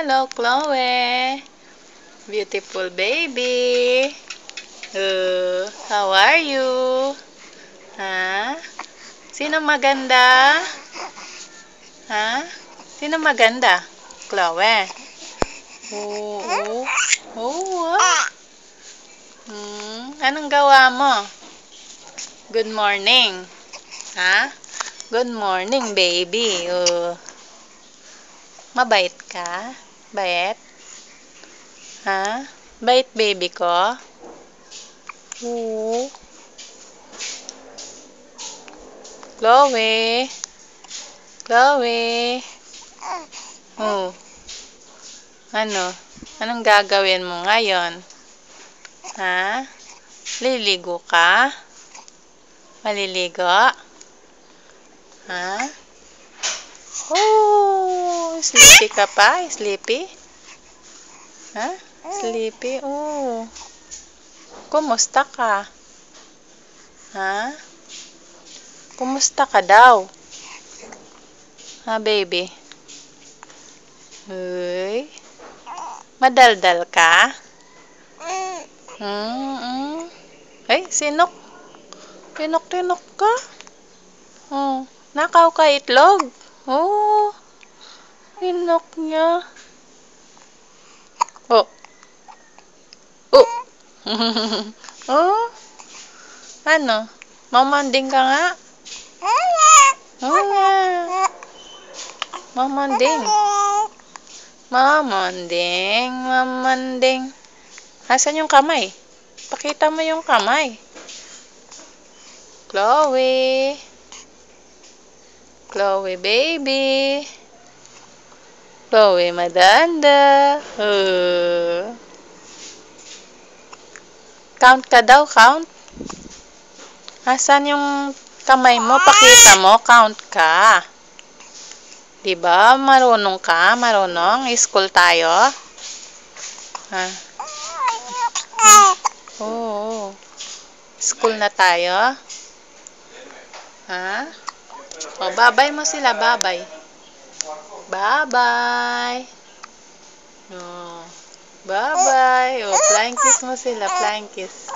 Hello, Chloe. Beautiful baby. How are you? Ha? Sino maganda? Ha? Sino maganda? Chloe. Oo. Oo. Anong gawa mo? Good morning. Ha? Good morning, baby. Mabait ka? Bait? Ha? Bait baby ko? Oo. Chloe. Chloe. Oh. Ano? Anong gagawin mo ngayon? Ha? Liligo ka? Maliligo? Ha? Oh, sleepy ka pa? Sleepy? Ha? Sleepy? Oh. Kumusta ka? Ha? Kumusta ka daw? Ha, baby? Uy. Madaldal ka? Ay, sinok. Tinok-tinok ka? Oh, nakaw ka itlog? Oh, tinok niya. Oh. Oh. Oh. Ano? Mamanding ka nga? Oo nga. Mamanding. Mamanding. Mamanding. Asan yung kamay? Pakita mo yung kamay. Chloe. Chloe baby. Chloe madanda. Count ka daw, count. Asan yung kamay mo? Pakita mo, count ka. Diba? Marunong ka? Marunong? School tayo? Ha? Oo. School na tayo? Ha? O, babay mo sila, babay. Bye-bye. Oh, bye-bye. Oh, flying kiss mo sila, flying kiss.